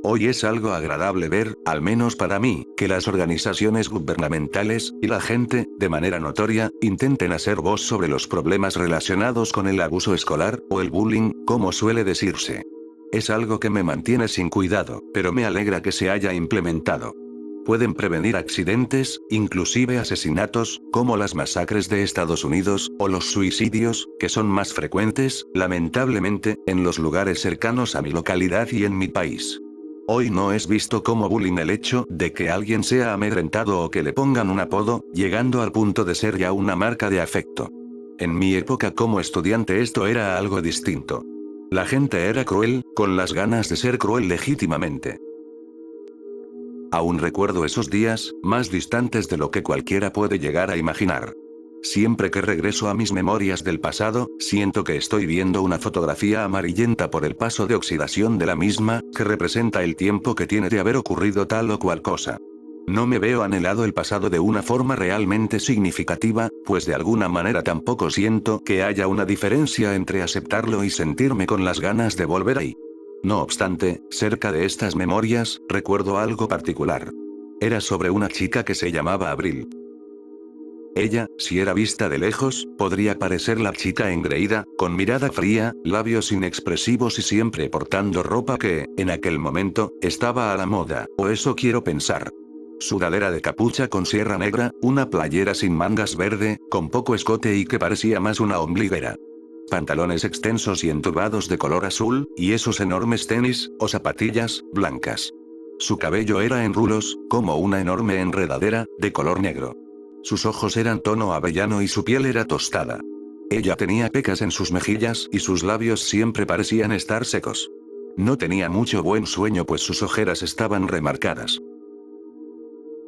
Hoy es algo agradable ver, al menos para mí, que las organizaciones gubernamentales, y la gente, de manera notoria, intenten hacer voz sobre los problemas relacionados con el abuso escolar, o el bullying, como suele decirse. Es algo que me mantiene sin cuidado, pero me alegra que se haya implementado. Pueden prevenir accidentes, inclusive asesinatos, como las masacres de Estados Unidos, o los suicidios, que son más frecuentes, lamentablemente, en los lugares cercanos a mi localidad y en mi país. Hoy no es visto como bullying el hecho de que alguien sea amedrentado o que le pongan un apodo, llegando al punto de ser ya una marca de afecto. En mi época como estudiante esto era algo distinto. La gente era cruel, con las ganas de ser cruel legítimamente. Aún recuerdo esos días, más distantes de lo que cualquiera puede llegar a imaginar. Siempre que regreso a mis memorias del pasado, siento que estoy viendo una fotografía amarillenta por el paso de oxidación de la misma, que representa el tiempo que tiene de haber ocurrido tal o cual cosa. No me veo anhelado el pasado de una forma realmente significativa, pues de alguna manera tampoco siento que haya una diferencia entre aceptarlo y sentirme con las ganas de volver ahí. No obstante, cerca de estas memorias, recuerdo algo particular. Era sobre una chica que se llamaba Abril. Ella, si era vista de lejos, podría parecer la chica engreída, con mirada fría, labios inexpresivos y siempre portando ropa que, en aquel momento, estaba a la moda, o eso quiero pensar. Sudadera de capucha con sierra negra, una playera sin mangas verde, con poco escote y que parecía más una ombliguera. Pantalones extensos y entubados de color azul, y esos enormes tenis, o zapatillas, blancas. Su cabello era en rulos, como una enorme enredadera, de color negro. Sus ojos eran tono avellano y su piel era tostada. Ella tenía pecas en sus mejillas y sus labios siempre parecían estar secos. No tenía mucho buen sueño pues sus ojeras estaban remarcadas.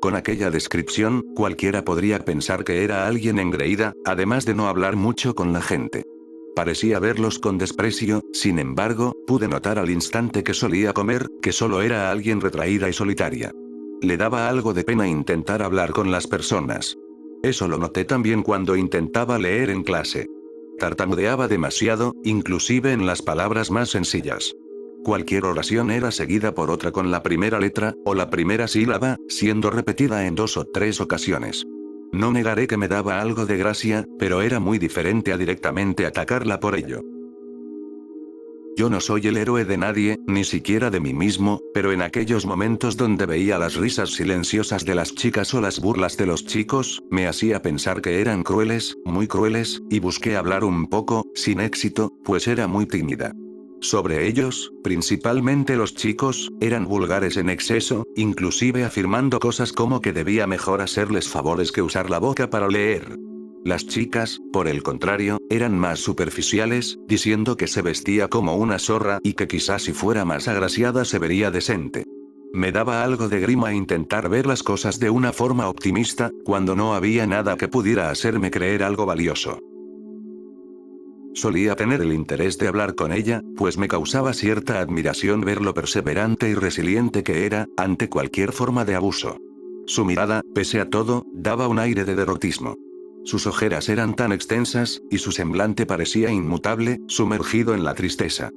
Con aquella descripción, cualquiera podría pensar que era alguien engreída, además de no hablar mucho con la gente. Parecía verlos con desprecio, sin embargo, pude notar al instante que solía comer, que solo era alguien retraída y solitaria. Le daba algo de pena intentar hablar con las personas. Eso lo noté también cuando intentaba leer en clase. Tartamudeaba demasiado, inclusive en las palabras más sencillas. Cualquier oración era seguida por otra con la primera letra, o la primera sílaba, siendo repetida en 2 o 3 ocasiones. No negaré que me daba algo de gracia, pero era muy diferente a directamente atacarla por ello. Yo no soy el héroe de nadie, ni siquiera de mí mismo, pero en aquellos momentos donde veía las risas silenciosas de las chicas o las burlas de los chicos, me hacía pensar que eran crueles, muy crueles, y busqué hablar un poco, sin éxito, pues era muy tímida. Sobre ellos, principalmente los chicos, eran vulgares en exceso, inclusive afirmando cosas como que debía mejor hacerles favores que usar la boca para leer. Las chicas, por el contrario, eran más superficiales, diciendo que se vestía como una zorra y que quizás si fuera más agraciada se vería decente. Me daba algo de grima intentar ver las cosas de una forma optimista, cuando no había nada que pudiera hacerme creer algo valioso. Solía tener el interés de hablar con ella, pues me causaba cierta admiración ver lo perseverante y resiliente que era, ante cualquier forma de abuso. Su mirada, pese a todo, daba un aire de derrotismo. Sus ojeras eran tan extensas, y su semblante parecía inmutable, sumergido en la tristeza.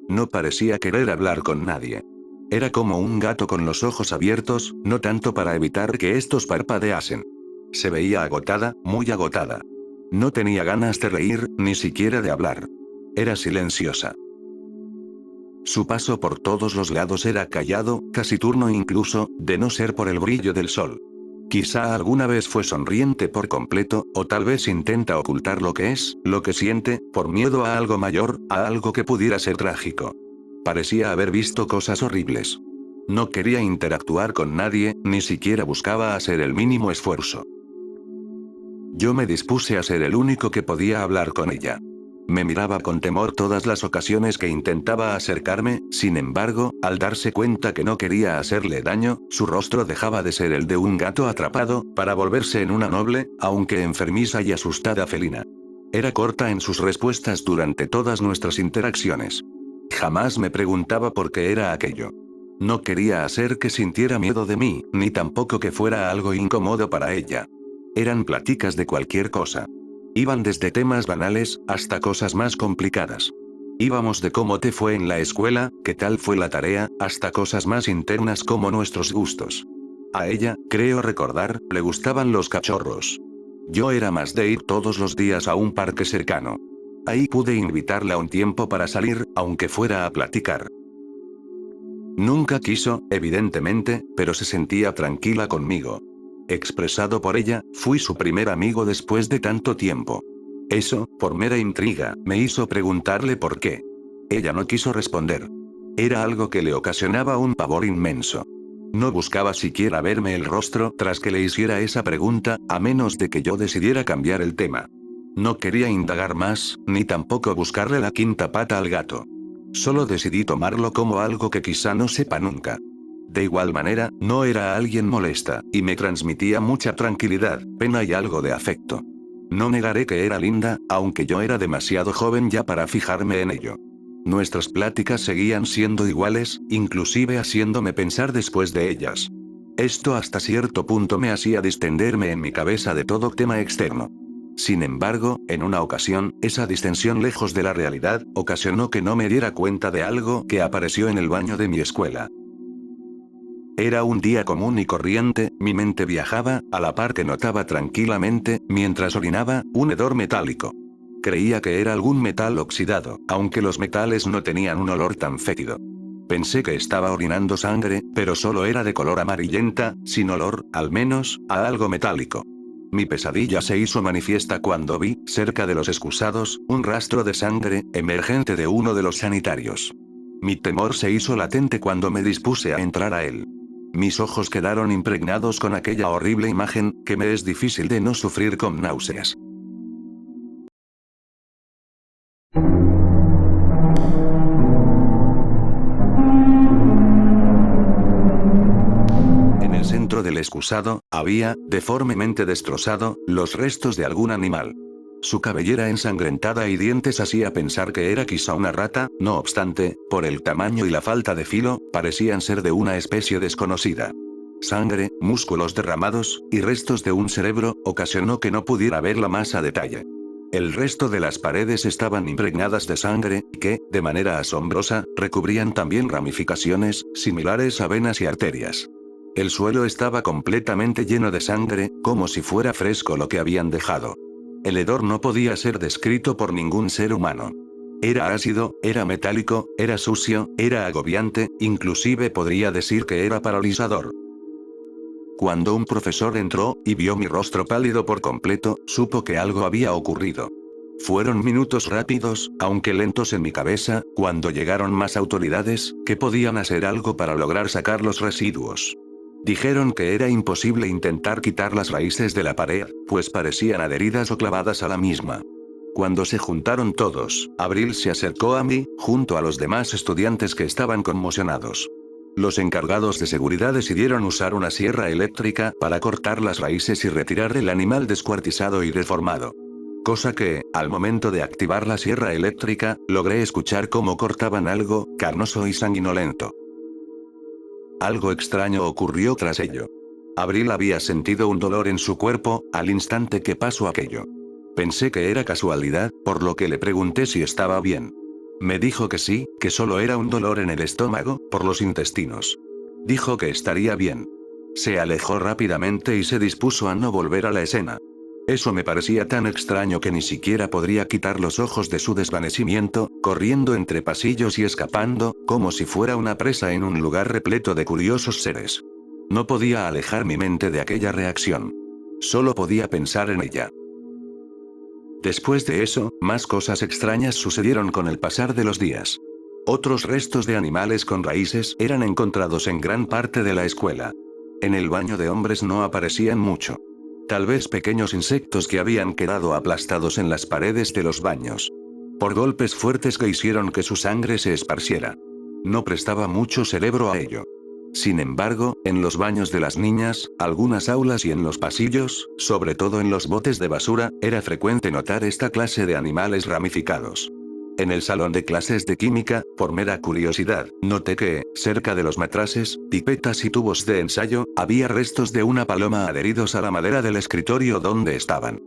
No parecía querer hablar con nadie. Era como un gato con los ojos abiertos, no tanto para evitar que estos parpadeasen. Se veía agotada, muy agotada. No tenía ganas de reír, ni siquiera de hablar. Era silenciosa. Su paso por todos los lados era callado, casi turno incluso, de no ser por el brillo del sol. Quizá alguna vez fue sonriente por completo, o tal vez intenta ocultar lo que es, lo que siente, por miedo a algo mayor, a algo que pudiera ser trágico. Parecía haber visto cosas horribles. No quería interactuar con nadie, ni siquiera buscaba hacer el mínimo esfuerzo. Yo me dispuse a ser el único que podía hablar con ella. Me miraba con temor todas las ocasiones que intentaba acercarme, sin embargo, al darse cuenta que no quería hacerle daño, su rostro dejaba de ser el de un gato atrapado, para volverse en una noble, aunque enfermiza y asustada felina. Era corta en sus respuestas durante todas nuestras interacciones. Jamás me preguntaba por qué era aquello. No quería hacer que sintiera miedo de mí, ni tampoco que fuera algo incómodo para ella. Eran pláticas de cualquier cosa. Iban desde temas banales, hasta cosas más complicadas. Íbamos de cómo te fue en la escuela, qué tal fue la tarea, hasta cosas más internas como nuestros gustos. A ella, creo recordar, le gustaban los cachorros. Yo era más de ir todos los días a un parque cercano. Ahí pude invitarla un tiempo para salir, aunque fuera a platicar. Nunca quiso, evidentemente, pero se sentía tranquila conmigo. Expresado por ella, fui su primer amigo después de tanto tiempo. Eso, por mera intriga, me hizo preguntarle por qué. Ella no quiso responder. Era algo que le ocasionaba un pavor inmenso. No buscaba siquiera verme el rostro tras que le hiciera esa pregunta, a menos de que yo decidiera cambiar el tema. No quería indagar más, ni tampoco buscarle la quinta pata al gato. Solo decidí tomarlo como algo que quizá no sepa nunca. De igual manera, no era alguien molesta, y me transmitía mucha tranquilidad, pena y algo de afecto. No negaré que era linda, aunque yo era demasiado joven ya para fijarme en ello. Nuestras pláticas seguían siendo iguales, inclusive haciéndome pensar después de ellas. Esto hasta cierto punto me hacía distenderme en mi cabeza de todo tema externo. Sin embargo, en una ocasión, esa distensión lejos de la realidad, ocasionó que no me diera cuenta de algo que apareció en el baño de mi escuela. Era un día común y corriente, mi mente viajaba, a la par que notaba tranquilamente, mientras orinaba, un hedor metálico. Creía que era algún metal oxidado, aunque los metales no tenían un olor tan fétido. Pensé que estaba orinando sangre, pero solo era de color amarillenta, sin olor, al menos, a algo metálico. Mi pesadilla se hizo manifiesta cuando vi, cerca de los excusados, un rastro de sangre, emergente de uno de los sanitarios. Mi temor se hizo latente cuando me dispuse a entrar a él. Mis ojos quedaron impregnados con aquella horrible imagen, que me es difícil de no sufrir con náuseas. En el centro del excusado, había, deformemente destrozado, los restos de algún animal. Su cabellera ensangrentada y dientes hacía pensar que era quizá una rata, no obstante, por el tamaño y la falta de filo, parecían ser de una especie desconocida. Sangre, músculos derramados, y restos de un cerebro, ocasionó que no pudiera verla más a detalle. El resto de las paredes estaban impregnadas de sangre, que, de manera asombrosa, recubrían también ramificaciones, similares a venas y arterias. El suelo estaba completamente lleno de sangre, como si fuera fresco lo que habían dejado. El hedor no podía ser descrito por ningún ser humano. Era ácido, era metálico, era sucio, era agobiante, inclusive podría decir que era paralizador. Cuando un profesor entró, y vio mi rostro pálido por completo, supo que algo había ocurrido. Fueron minutos rápidos, aunque lentos en mi cabeza, cuando llegaron más autoridades, que podían hacer algo para lograr sacar los residuos. Dijeron que era imposible intentar quitar las raíces de la pared, pues parecían adheridas o clavadas a la misma. Cuando se juntaron todos, Abril se acercó a mí, junto a los demás estudiantes que estaban conmocionados. Los encargados de seguridad decidieron usar una sierra eléctrica para cortar las raíces y retirar el animal descuartizado y deformado. Cosa que, al momento de activar la sierra eléctrica, logré escuchar cómo cortaban algo, carnoso y sanguinolento. Algo extraño ocurrió tras ello. Abril había sentido un dolor en su cuerpo, al instante que pasó aquello. Pensé que era casualidad, por lo que le pregunté si estaba bien. Me dijo que sí, que solo era un dolor en el estómago, por los intestinos. Dijo que estaría bien. Se alejó rápidamente y se dispuso a no volver a la escena. Eso me parecía tan extraño que ni siquiera podría quitar los ojos de su desvanecimiento, corriendo entre pasillos y escapando, como si fuera una presa en un lugar repleto de curiosos seres. No podía alejar mi mente de aquella reacción. Solo podía pensar en ella. Después de eso, más cosas extrañas sucedieron con el pasar de los días. Otros restos de animales con raíces eran encontrados en gran parte de la escuela. En el baño de hombres no aparecían mucho. Tal vez pequeños insectos que habían quedado aplastados en las paredes de los baños. Por golpes fuertes que hicieron que su sangre se esparciera. No prestaba mucho cerebro a ello. Sin embargo, en los baños de las niñas, algunas aulas y en los pasillos, sobre todo en los botes de basura, era frecuente notar esta clase de animales ramificados. En el salón de clases de química, por mera curiosidad, noté que, cerca de los matraces, pipetas y tubos de ensayo, había restos de una paloma adheridos a la madera del escritorio donde estaban.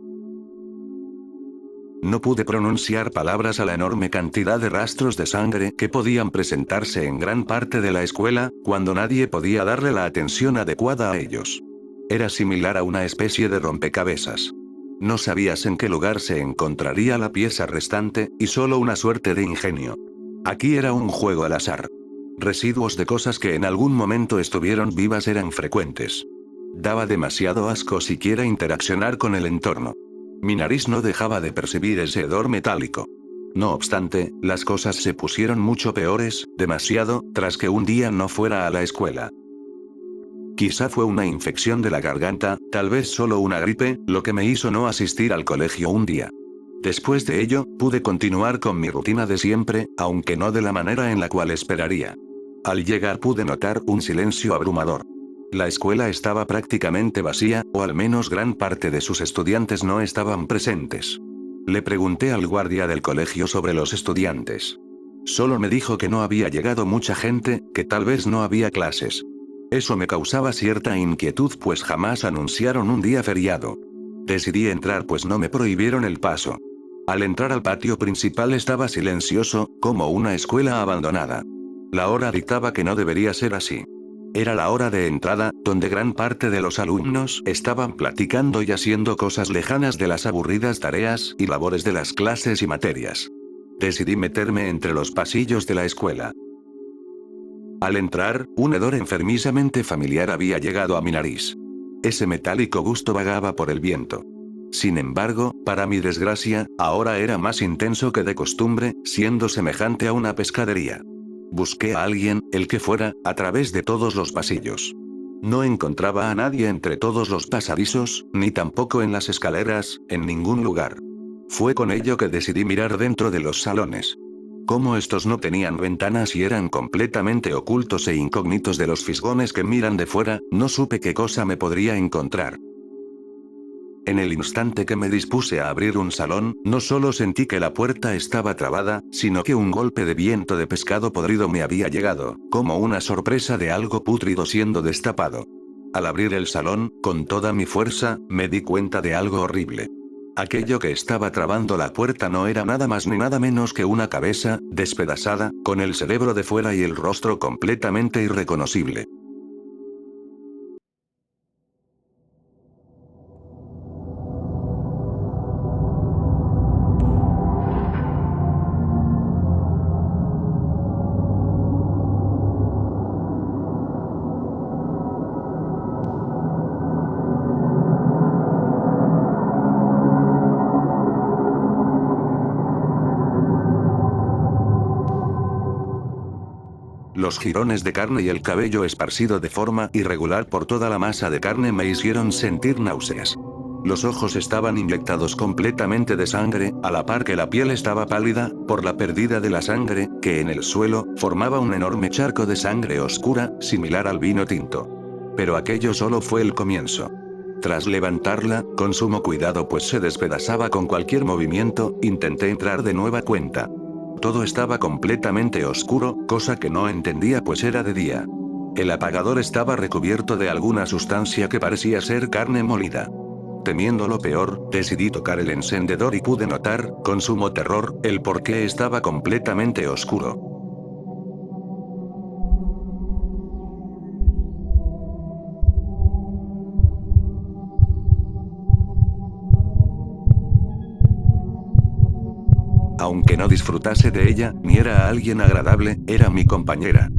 No pude pronunciar palabras a la enorme cantidad de rastros de sangre que podían presentarse en gran parte de la escuela, cuando nadie podía darle la atención adecuada a ellos. Era similar a una especie de rompecabezas. No sabías en qué lugar se encontraría la pieza restante, y solo una suerte de ingenio. Aquí era un juego al azar. Residuos de cosas que en algún momento estuvieron vivas eran frecuentes. Daba demasiado asco siquiera interaccionar con el entorno. Mi nariz no dejaba de percibir ese hedor metálico. No obstante, las cosas se pusieron mucho peores, demasiado, tras que un día no fuera a la escuela. Quizá fue una infección de la garganta, tal vez solo una gripe, lo que me hizo no asistir al colegio un día. Después de ello, pude continuar con mi rutina de siempre, aunque no de la manera en la cual esperaría. Al llegar pude notar un silencio abrumador. La escuela estaba prácticamente vacía, o al menos gran parte de sus estudiantes no estaban presentes. Le pregunté al guardia del colegio sobre los estudiantes. Solo me dijo que no había llegado mucha gente, que tal vez no había clases. Eso me causaba cierta inquietud pues jamás anunciaron un día feriado. Decidí entrar pues no me prohibieron el paso. Al entrar al patio principal estaba silencioso, como una escuela abandonada. La hora dictaba que no debería ser así. Era la hora de entrada, donde gran parte de los alumnos estaban platicando y haciendo cosas lejanas de las aburridas tareas y labores de las clases y materias. Decidí meterme entre los pasillos de la escuela. Al entrar, un hedor enfermizamente familiar había llegado a mi nariz. Ese metálico gusto vagaba por el viento. Sin embargo, para mi desgracia, ahora era más intenso que de costumbre, siendo semejante a una pescadería. Busqué a alguien, el que fuera, a través de todos los pasillos. No encontraba a nadie entre todos los pasadizos, ni tampoco en las escaleras, en ningún lugar. Fue con ello que decidí mirar dentro de los salones. Como estos no tenían ventanas y eran completamente ocultos e incógnitos de los fisgones que miran de fuera, no supe qué cosa me podría encontrar. En el instante que me dispuse a abrir un salón, no solo sentí que la puerta estaba trabada, sino que un golpe de viento de pescado podrido me había llegado, como una sorpresa de algo pútrido siendo destapado. Al abrir el salón, con toda mi fuerza, me di cuenta de algo horrible. Aquello que estaba trabando la puerta no era nada más ni nada menos que una cabeza, despedazada, con el cerebro de fuera y el rostro completamente irreconocible. Los jirones de carne y el cabello esparcido de forma irregular por toda la masa de carne me hicieron sentir náuseas. Los ojos estaban inyectados completamente de sangre, a la par que la piel estaba pálida, por la pérdida de la sangre, que en el suelo, formaba un enorme charco de sangre oscura, similar al vino tinto. Pero aquello solo fue el comienzo. Tras levantarla, con sumo cuidado pues se despedazaba con cualquier movimiento, intenté entrar de nueva cuenta. Todo estaba completamente oscuro, cosa que no entendía pues era de día. El apagador estaba recubierto de alguna sustancia que parecía ser carne molida. Temiendo lo peor, decidí tocar el encendedor y pude notar, con sumo terror, el por qué estaba completamente oscuro. Aunque no disfrutase de ella, ni era alguien agradable, era mi compañera.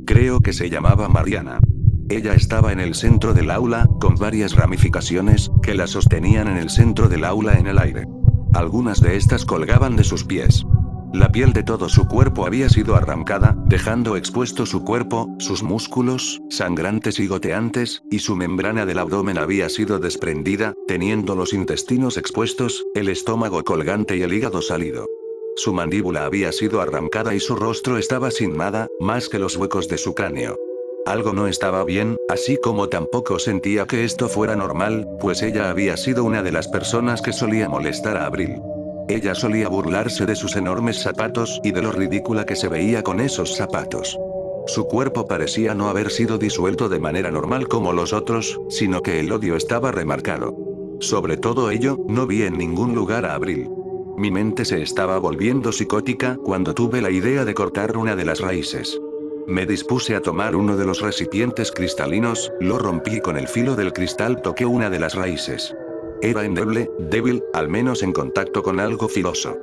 Creo que se llamaba Mariana. Ella estaba en el centro del aula, con varias ramificaciones, que la sostenían en el centro del aula en el aire. Algunas de estas colgaban de sus pies. La piel de todo su cuerpo había sido arrancada, dejando expuesto su cuerpo, sus músculos, sangrantes y goteantes, y su membrana del abdomen había sido desprendida, teniendo los intestinos expuestos, el estómago colgante y el hígado salido. Su mandíbula había sido arrancada y su rostro estaba sin nada, más que los huecos de su cráneo. Algo no estaba bien, así como tampoco sentía que esto fuera normal, pues ella había sido una de las personas que solía molestar a Abril. Ella solía burlarse de sus enormes zapatos y de lo ridícula que se veía con esos zapatos. Su cuerpo parecía no haber sido disuelto de manera normal como los otros, sino que el odio estaba remarcado. Sobre todo ello, no vi en ningún lugar a Abril. Mi mente se estaba volviendo psicótica cuando tuve la idea de cortar una de las raíces. Me dispuse a tomar uno de los recipientes cristalinos, lo rompí y con el filo del cristal toqué una de las raíces. Era endeble, débil, al menos en contacto con algo filoso.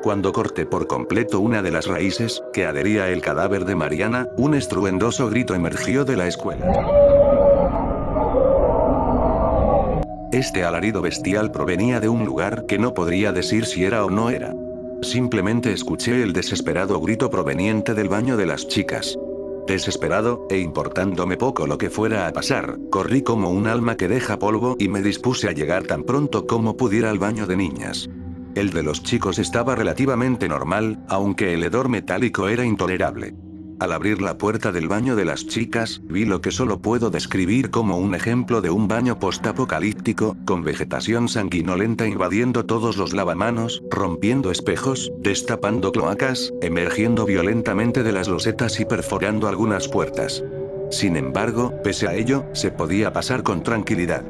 Cuando corté por completo una de las raíces, que adhería al cadáver de Mariana, un estruendoso grito emergió de la escuela. Este alarido bestial provenía de un lugar que no podría decir si era o no era. Simplemente escuché el desesperado grito proveniente del baño de las chicas. Desesperado, e importándome poco lo que fuera a pasar, corrí como un alma que deja polvo y me dispuse a llegar tan pronto como pudiera al baño de niñas. El de los chicos estaba relativamente normal, aunque el hedor metálico era intolerable. Al abrir la puerta del baño de las chicas, vi lo que solo puedo describir como un ejemplo de un baño postapocalíptico, con vegetación sanguinolenta invadiendo todos los lavamanos, rompiendo espejos, destapando cloacas, emergiendo violentamente de las losetas y perforando algunas puertas. Sin embargo, pese a ello, se podía pasar con tranquilidad.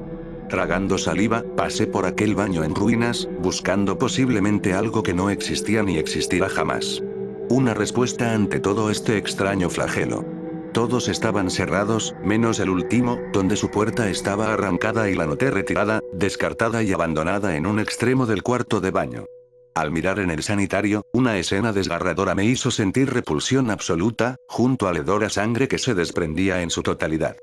Tragando saliva, pasé por aquel baño en ruinas, buscando posiblemente algo que no existía ni existirá jamás. Una respuesta ante todo este extraño flagelo. Todos estaban cerrados, menos el último, donde su puerta estaba arrancada y la noté retirada, descartada y abandonada en un extremo del cuarto de baño. Al mirar en el sanitario, una escena desgarradora me hizo sentir repulsión absoluta, junto al hedor a sangre que se desprendía en su totalidad.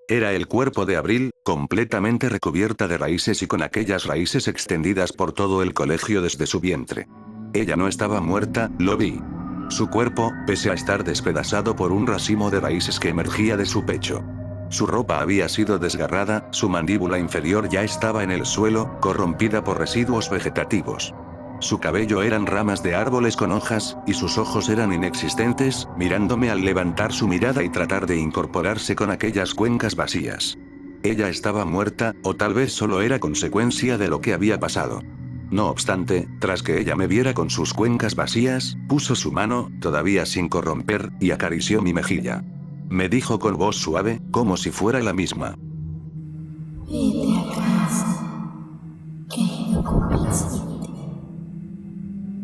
Era el cuerpo de Abril, completamente recubierta de raíces y con aquellas raíces extendidas por todo el colegio desde su vientre. Ella no estaba muerta, lo vi. Su cuerpo, pese a estar despedazado por un racimo de raíces que emergía de su pecho. Su ropa había sido desgarrada, su mandíbula inferior ya estaba en el suelo, corrompida por residuos vegetativos. Su cabello eran ramas de árboles con hojas, y sus ojos eran inexistentes, mirándome al levantar su mirada y tratar de incorporarse con aquellas cuencas vacías. Ella estaba muerta, o tal vez solo era consecuencia de lo que había pasado. No obstante, tras que ella me viera con sus cuencas vacías, puso su mano, todavía sin corromper, y acarició mi mejilla. Me dijo con voz suave, como si fuera la misma. Vete a casa, querido jovencito.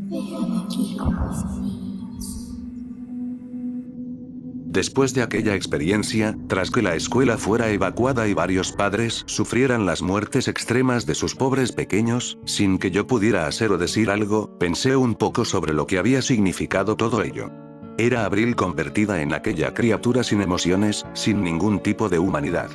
Déjame aquí con mis niños. Después de aquella experiencia, tras que la escuela fuera evacuada y varios padres sufrieran las muertes extremas de sus pobres pequeños, sin que yo pudiera hacer o decir algo, pensé un poco sobre lo que había significado todo ello. Era Abril convertida en aquella criatura sin emociones, sin ningún tipo de humanidad.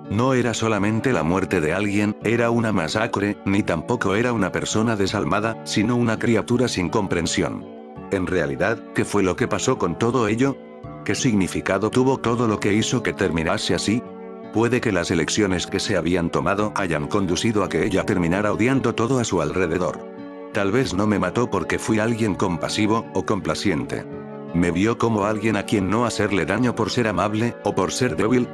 No era solamente la muerte de alguien, era una masacre, ni tampoco era una persona desalmada, sino una criatura sin comprensión. En realidad, ¿qué fue lo que pasó con todo ello? ¿Qué significado tuvo todo lo que hizo que terminase así? Puede que las elecciones que se habían tomado hayan conducido a que ella terminara odiando todo a su alrededor. Tal vez no me mató porque fui alguien compasivo, o complaciente. Me vio como alguien a quien no hacerle daño por ser amable, o por ser débil.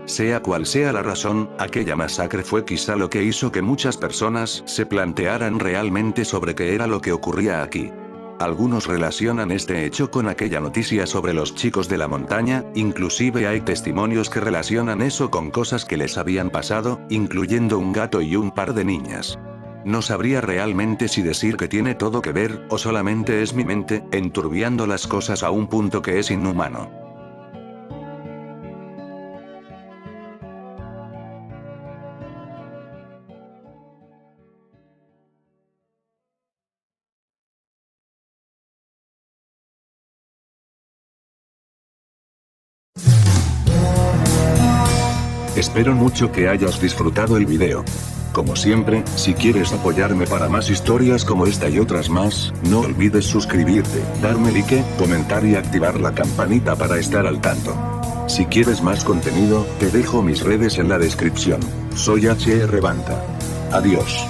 Sea cual sea la razón, aquella masacre fue quizá lo que hizo que muchas personas se plantearan realmente sobre qué era lo que ocurría aquí. Algunos relacionan este hecho con aquella noticia sobre los chicos de la montaña, inclusive hay testimonios que relacionan eso con cosas que les habían pasado, incluyendo un gato y un par de niñas. No sabría realmente si decir que tiene todo que ver, o solamente es mi mente, enturbiando las cosas a un punto que es inhumano. Espero mucho que hayas disfrutado el video. Como siempre, si quieres apoyarme para más historias como esta y otras más, no olvides suscribirte, darme like, comentar y activar la campanita para estar al tanto. Si quieres más contenido, te dejo mis redes en la descripción. Soy HR Banta. Adiós.